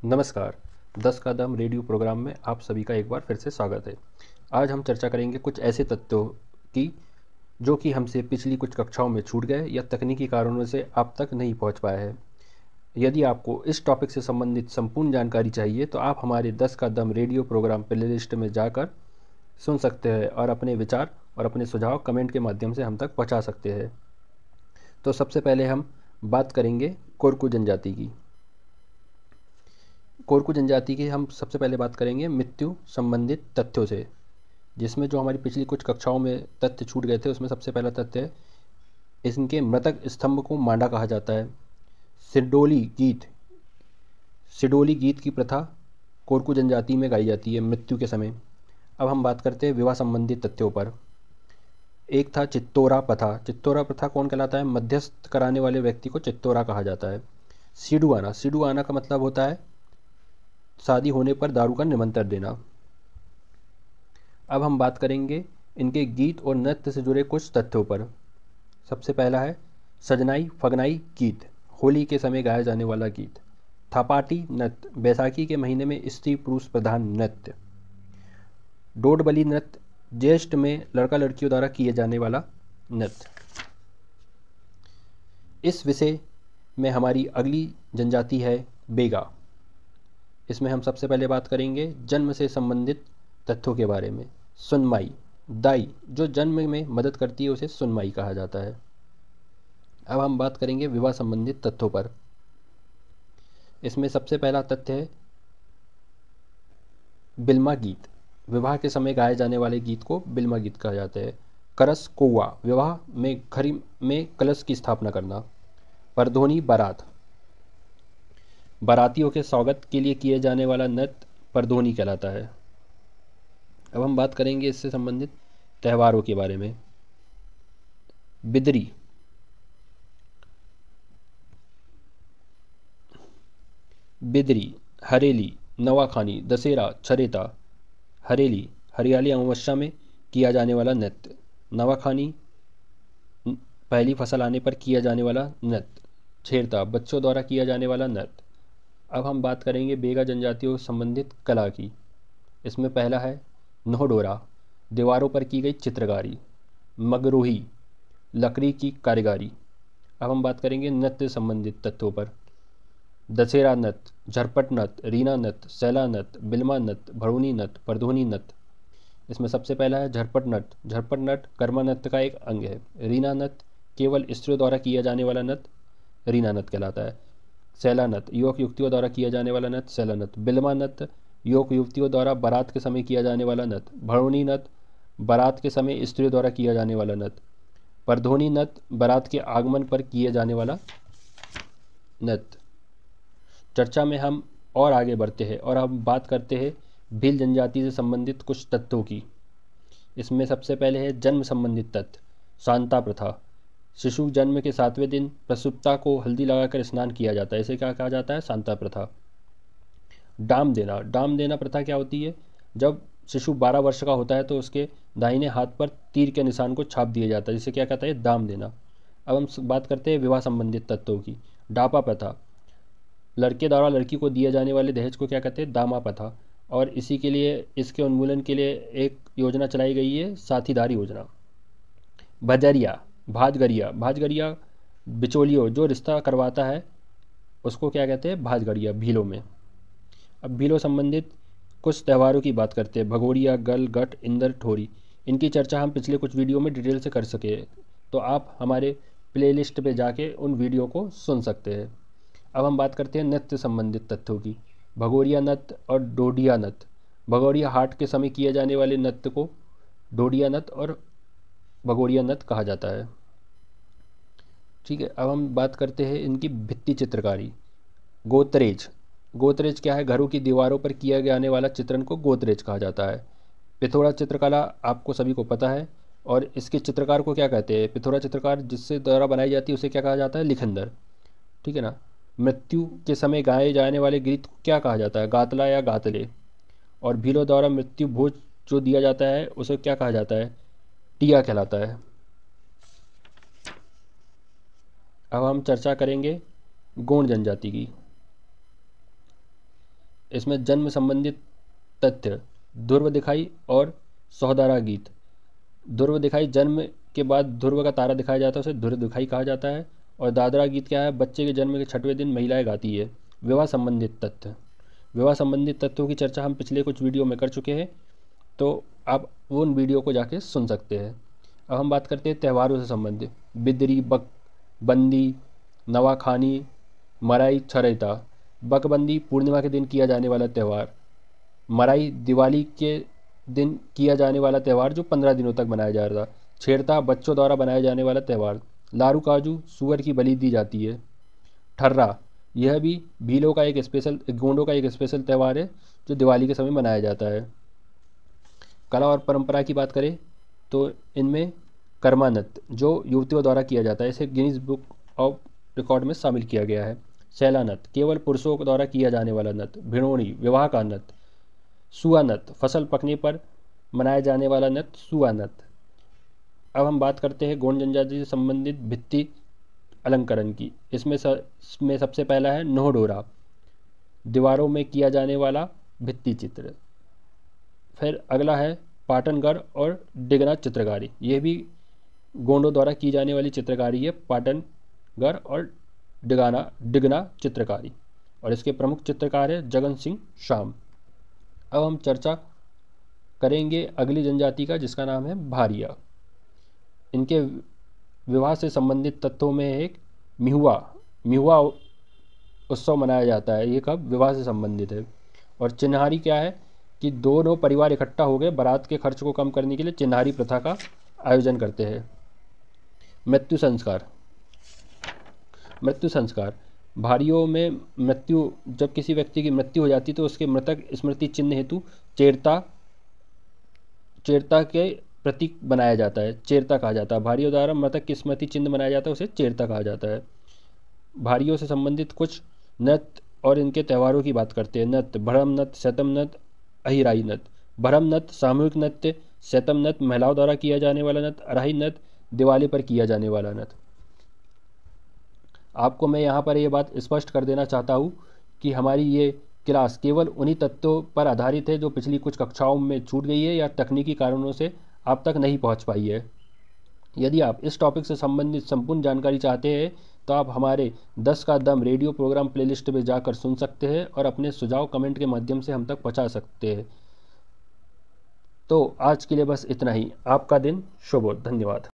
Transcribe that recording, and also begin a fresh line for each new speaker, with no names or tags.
नमस्कार। 10 कदम radio programme में आप सभी का एक बार फिर से स्वागत है। आज हम चर्चा करेंगे कुछ ऐसे तत्वों की जो कि हमसे पिछली कुछ कक्षाओं में छूट गए या तकनीकी कारणों से आप तक नहीं पहुंच पाए हैं। यदि आपको इस टॉपिक से संबंधित संपूर्ण जानकारी चाहिए तो आप हमारे 10 कदम रेडियो प्रोग्राम प्लेलिस्ट में जाकर सुन सकते हैं और अपने विचार और अपने सुझाव कमेंट के माध्यम से हम तक पहुँचा सकते हैं। तो सबसे पहले हम बात करेंगे कोरकू जनजाति की। कोरकू जनजाति की हम सबसे पहले बात करेंगे मृत्यु संबंधित तथ्यों से, जिसमें जो हमारी पिछली कुछ कक्षाओं में तथ्य छूट गए थे उसमें सबसे पहला तथ्य है इनके मृतक स्तंभ को मांडा कहा जाता है। सिडोली गीत सिडोली गीत की प्रथा कोरकू जनजाति में गाई जाती है मृत्यु के समय। अब हम बात करते हैं विवाह संबंधित तथ्यों पर। एक था चित्तोरा प्रथा। चित्तोरा प्रथा कौन कहलाता है? मध्यस्थ कराने वाले व्यक्ति को चित्तोरा कहा जाता है। सिडुआना, सिडुआना का मतलब होता है शादी होने पर दारू का निमंत्रण देना। अब हम बात करेंगे इनके गीत और नृत्य से जुड़े कुछ तथ्यों पर। सबसे पहला है सजनाई फगनाई गीत, होली के समय गाया जाने वाला गीत। थापाटी नृत्य, बैसाखी के महीने में स्त्री पुरुष प्रधान नृत्य। डोडबली नृत्य, ज्येष्ठ में लड़का लड़कियों द्वारा किए जाने वाला नृत्य। इस विषय में हमारी अगली जनजाति है बेगा। इसमें हम सबसे पहले बात करेंगे जन्म से संबंधित तथ्यों के बारे में। सुनमाई, दाई जो जन्म में मदद करती है उसे सुनमाई कहा जाता है। अब हम बात करेंगे विवाह संबंधित तथ्यों पर। इसमें सबसे पहला तथ्य है बिल्मा गीत, विवाह के समय गाए जाने वाले गीत को बिल्मा गीत कहा जाता है। करस कौवा, विवाह में घर में कलश की स्थापना करना। परधोनी बारात, बारातियों के स्वागत के लिए किए जाने वाला नृत्य परधोनी कहलाता है। अब हम बात करेंगे इससे संबंधित त्योहारों के बारे में। बिदरी, बिदरी, हरेली, नवाखानी, दशहरा, छरेता। हरेली हरियाली अमावस्या में किया जाने वाला नृत्य। नवाखानी पहली फसल आने पर किया जाने वाला नृत्य। छेरता बच्चों द्वारा किया जाने वाला नृत्य। अब हम बात करेंगे बेगा जनजातियों से संबंधित कला की। इसमें पहला है नोहडोरा, दीवारों पर की गई चित्रकारी। मगरोही, लकड़ी की कारीगरी। अब हम बात करेंगे नृत्य संबंधित तथ्यों पर। दशहरा नृत्य, झरपट नृत्य, रीना नृत्य, सैला नृत्य, बिल्मा नृत्य, भड़ोनी नृत्य, परधोनी नृत्य। इसमें सबसे पहला है झरपट नृत्य। झरपट नृत्य कर्मा नृत्य का एक अंग है। रीना नृत्य केवल स्त्रियों द्वारा किया जाने वाला नृत्य रीना नृत्य कहलाता है। सैला नृत्य युवक युवतियों द्वारा किया जाने वाला नृत्य सैला नृत्य। बिल्मा नृत्य युवक युवतियों द्वारा बारात के समय किया जाने वाला नृत्य। भड़ोनी नृत्य बारात के समय स्त्रियों द्वारा किया जाने वाला नृत्य। परधोनी नृत्य बारात के आगमन पर किए जाने वाला नृत्य। चर्चा में हम और आगे बढ़ते हैं और हम बात करते हैं भील जनजाति से संबंधित कुछ तथ्यों की। इसमें सबसे पहले है जन्म संबंधित तथ्य। शांता प्रथा, शिशु जन्म के 7वें दिन प्रसूप्ता को हल्दी लगाकर स्नान किया जाता है, इसे क्या कहा जाता है? शांता प्रथा। डाम देना, डाम देना प्रथा क्या होती है? जब शिशु 12 वर्ष का होता है तो उसके दाहिने हाथ पर तीर के निशान को छाप दिया जाता है, जिसे क्या कहता है? दाम देना। अब हम बात करते हैं विवाह संबंधित तथ्यों की। डापा प्रथा, लड़के द्वारा लड़की को दिए जाने वाले दहेज को क्या कहते हैं? दामा प्रथा। और इसी के लिए, इसके उन्मूलन के लिए एक योजना चलाई गई है, साथीदारी योजना। भजरिया, भाजगरिया, भाजगरिया बिचौलियों जो रिश्ता करवाता है उसको क्या कहते हैं? भाजगरिया, भीलों में। अब भीलों संबंधित कुछ त्योहारों की बात करते हैं। भगोरिया, गल, गट, इंदर, ठोरी। इनकी चर्चा हम पिछले कुछ वीडियो में डिटेल से कर सके, तो आप हमारे प्लेलिस्ट पे जाके उन वीडियो को सुन सकते हैं। अब हम बात करते हैं नृत्य संबंधित तथ्यों की। भगोरिया नृत्य और डोडिया नृत्य। भगोरिया हाट के समय किए जाने वाले नृत्य को डोडिया नृत्य और भगोरिया नृत्य कहा जाता है। ठीक है, अब हम बात करते हैं इनकी भित्ति चित्रकारी। गोदरेज, गोदरेज क्या है? घरों की दीवारों पर किया जाने वाला चित्रण को गोदरेज कहा जाता है। पिथौरा चित्रकला आपको सभी को पता है, और इसके चित्रकार को क्या कहते हैं? पिथौरा चित्रकार जिससे द्वारा बनाई जाती है उसे क्या कहा जाता है? लिखंदर। ठीक है ना। मृत्यु के समय गाए जाने वाले गीत को क्या कहा जाता है? गातला या गातले। और भीलों द्वारा मृत्यु भोज जो दिया जाता है उसे क्या कहा जाता है? टिया कहलाता है। अब हम चर्चा करेंगे गोंड जनजाति की। इसमें जन्म संबंधित तथ्य, ध्रुव दिखाई और सौदारा गीत। ध्रुव दिखाई, जन्म के बाद ध्रुव का तारा दिखाया जाता है, उसे ध्रुव दिखाई कहा जाता है। और दादरा गीत क्या है, बच्चे के जन्म के 6वें दिन महिलाएं गाती है। विवाह संबंधित तथ्य, विवाह संबंधित तथ्यों की चर्चा हम पिछले कुछ वीडियो में कर चुके हैं, तो आप वो उन वीडियो को जाके सुन सकते हैं। अब हम बात करते हैं त्योहारों से संबंधित। बिदरी, बकबंदी, नवाखानी, मराई, छरेता। बकबंदी पूर्णिमा के दिन किया जाने वाला त्यौहार। मराई दिवाली के दिन किया जाने वाला त्यौहार जो 15 दिनों तक मनाया जा रहा था। छेरता बच्चों द्वारा बनाया जाने वाला त्यौहार। लारू काजू, सूअर की बलि दी जाती है। ठर्रा, यह भी भीलों का एक स्पेशल, गोंडों का एक स्पेशल त्यौहार है जो दिवाली के समय मनाया जाता है। कला और परंपरा की बात करें तो इनमें कर्मा नृत्य जो युवतियों द्वारा किया जाता है, इसे गिनीज बुक ऑफ रिकॉर्ड में शामिल किया गया है। शैला नृत्य केवल पुरुषों द्वारा किया जाने वाला नृत्य। भिड़ोनी, विवाह का नृत्य। सुआ नृत्य, फसल पकने पर मनाया जाने वाला नृत्य सुआ नृत्य। अब हम बात करते हैं गोंड जनजाति से संबंधित भित्ति अलंकरण की। इसमें सबसे पहला है नोहडोरा, दीवारों में किया जाने वाला भित्ति चित्र। फिर अगला है पाटनगर और डिगना चित्रकारी, यह भी गोंडों द्वारा की जाने वाली चित्रकारी है, पाटनगर और डिगना चित्रकारी। और इसके प्रमुख चित्रकार है जगन सिंह शाम। अब हम चर्चा करेंगे अगली जनजाति का जिसका नाम है भारिया। इनके विवाह से संबंधित तत्वों में एक मिहुआ उत्सव मनाया जाता है। ये कब, विवाह से संबंधित है। और चिन्हारी क्या है कि दोनों परिवार इकट्ठा हो गए बारात के खर्च को कम करने के लिए चिन्हारी प्रथा का आयोजन करते हैं। मृत्यु संस्कार, मृत्यु संस्कार भारियों में मृत्यु, जब किसी व्यक्ति की मृत्यु हो जाती तो उसके मृतक स्मृति चिन्ह हेतु चेरता के प्रतीक बनाया जाता है, चेरता कहा जाता है। भारियों द्वारा मृतक की स्मृति चिन्ह बनाया जाता है, उसे चेरता कहा जाता है। भारियों से संबंधित कुछ नृत्य और इनके त्यौहारों की बात करते हैं। नृत्य, भरम नृत्य, शतम नृत्य, अहिराई नृत्य। भरम नृत्य सामूहिक नृत्य, शतम नृत्य महिलाओं द्वारा किया जाने वाला नृत्य, अराही नृत्य दिवाली पर किया जाने वाला नृत्य। आपको मैं यहाँ पर ये बात स्पष्ट कर देना चाहता हूँ कि हमारी ये क्लास केवल उन्हीं तत्वों पर आधारित है जो पिछली कुछ कक्षाओं में छूट गई है या तकनीकी कारणों से आप तक नहीं पहुँच पाई है। यदि आप इस टॉपिक से संबंधित संपूर्ण जानकारी चाहते हैं तो आप हमारे 10 का दम रेडियो प्रोग्राम प्लेलिस्ट में जाकर सुन सकते हैं और अपने सुझाव कमेंट के माध्यम से हम तक पहुँचा सकते हैं। तो आज के लिए बस इतना ही। आपका दिन शुभ हो। धन्यवाद।